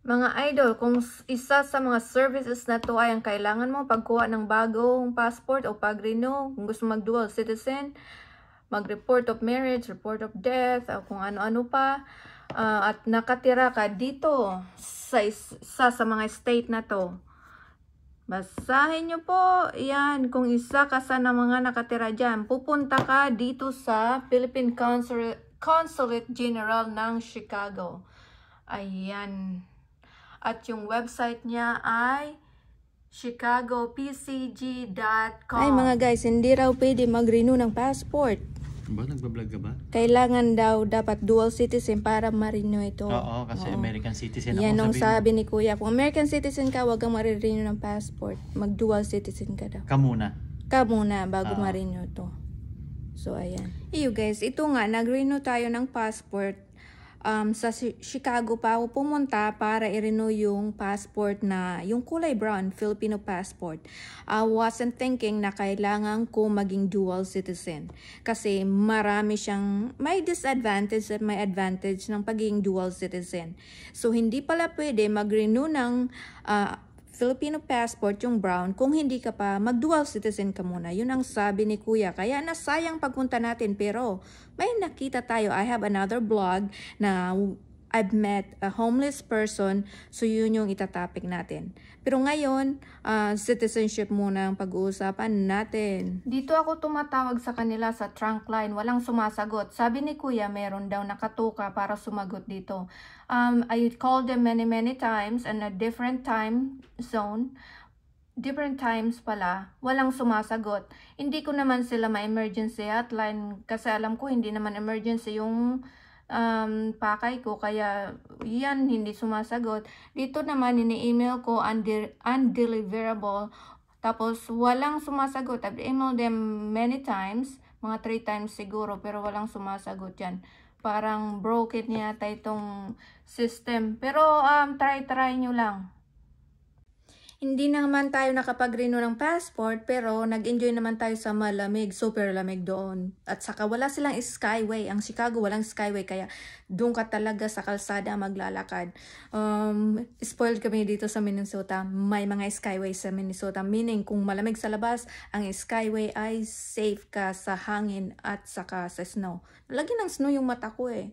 Mga idol, kung isa sa mga services na to ay ang kailangan mo pagkuha ng bagong passport o pag-renew, kung gusto mag-dual citizen, mag-report of marriage, report of death, o kung ano-ano pa, at nakatira ka dito sa isa sa mga state na to, basahin nyo po yan. Kung isa ka sa mga nakatira dyan, pupunta ka dito sa Philippine Consulate General ng Chicago. Ayan. At yung website niya ay chicagopcg.com. Ay mga guys, hindi raw pwede mag-renew ng passport. Ba, nagbablog ka ba? Kailangan daw dapat dual citizen para ma-renew ito. Oo, kasi American citizen ako. Yan ang sabi ni Kuya. Kung American citizen ka, wag kang ma-renew ng passport. Mag-dual citizen ka daw. Ka muna. Ka muna bago ma-renew to. So, ayan. Iyo guys, ito nga, nag-renew tayo ng passport. Sa Chicago pa ako pumunta para i-renew yung passport na, yung kulay brown, Filipino passport. I wasn't thinking na kailangan ko maging dual citizen. Kasi marami siyang, may disadvantage at may advantage ng pagiging dual citizen. So, hindi pala pwede mag-renew ng Filipino passport, yung brown, kung hindi ka pa mag-dual citizen ka muna. Yun ang sabi ni Kuya. Kaya nasayang pagpunta natin, pero may nakita tayo. I have another blog na I've met a homeless person, so yun yung itatopic natin. Pero ngayon, citizenship muna ang pag-uusapan natin. Dito ako tumatawag sa kanila sa trunk line, walang sumasagot. Sabi ni Kuya, meron daw nakatuka para sumagot dito. I called them many times and a different time zone. Different times pala, walang sumasagot. Hindi ko naman sila ma-emergency hotline kasi alam ko hindi naman emergency yung pakay ko, kaya yan, hindi sumasagot. Dito naman ini-email ko undeliverable, tapos walang sumasagot. I've emailed them many times, mga 3 times siguro, pero walang sumasagot yan. Parang broken yata itong system, pero try nyo lang. Hindi naman tayo nakapag-renew ng passport, pero nag-enjoy naman tayo sa malamig, super lamig doon. At saka wala silang skyway. Ang Chicago walang skyway, kaya doon ka talaga sa kalsada maglalakad. Spoiled kami dito sa Minnesota. May mga skyway sa Minnesota. Meaning, kung malamig sa labas, ang skyway ay safe ka sa hangin at saka sa snow. Lagi ng snow yung mata ko eh.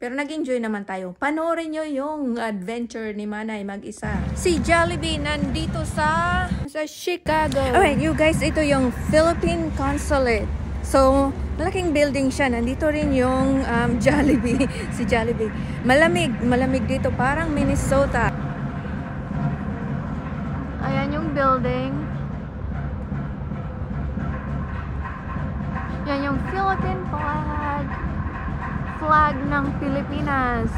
Pero nag-enjoy naman tayo. Panoorin nyo yung adventure ni Manay mag-isa. Si Jollibee nandito sa Chicago. Okay, you guys, ito yung Philippine Consulate. So, malaking building siya. Nandito rin yung Jollibee. Si Jollibee. Malamig dito. Parang Minnesota. Ayan yung building. Yan yung Philippine flag ng Pilipinas.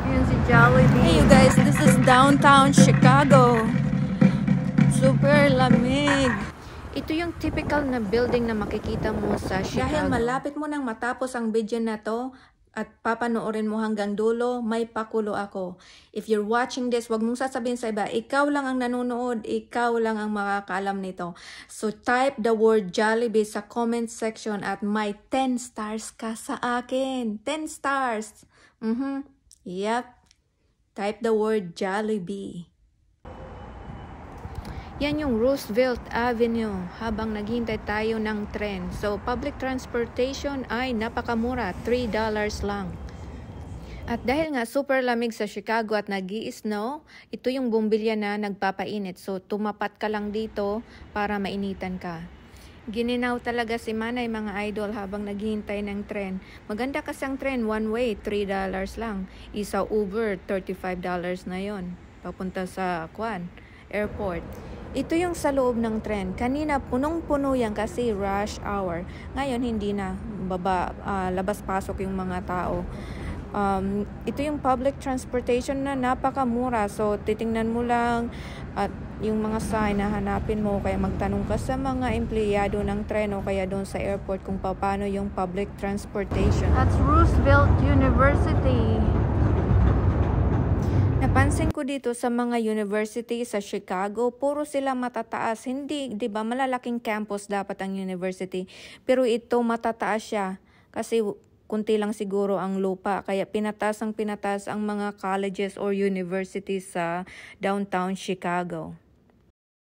Yun si Jollibee. Hey you guys, this is downtown Chicago. Super lamig. Ito yung typical na building na makikita mo sa Chicago. Dahil malapit mo nang matapos ang video na to, at papanoorin mo hanggang dulo, may pakulo ako. If you're watching this, wag mong sasabihin sa iba, ikaw lang ang nanonood, ikaw lang ang makakaalam nito. So type the word Jollibee sa comment section at may 10 stars ka sa akin. 10 stars. Yep. Type the word Jollibee. Yan yung Roosevelt Avenue habang naghihintay tayo ng tren. So, public transportation ay napakamura, $3 lang. At dahil nga super lamig sa Chicago at nag-i-snow, ito yung bumbilya na nagpapainit. So, tumapat ka lang dito para mainitan ka. Gininaw talaga si Manay mga idol habang naghihintay ng tren. Maganda kasi ang tren, one way, $3 lang. Isa Uber, $35 na yon. Papunta sa airport. Ito yung sa loob ng tren. Kanina punong-puno yan kasi rush hour. Ngayon hindi na. Labas-pasok yung mga tao. Ito yung public transportation na napakamura. So titingnan mo lang at yung mga sign na hanapin mo. Kaya magtanong ka sa mga empleyado ng tren o kaya doon sa airport kung paano yung public transportation. That's Roosevelt University. Napansin ko dito sa mga university sa Chicago, puro sila matataas. Hindi, 'di ba? Malalaking campus dapat ang university. Pero ito matataas siya kasi kunti lang siguro ang lupa. Kaya pinatas ang mga colleges or universities sa downtown Chicago.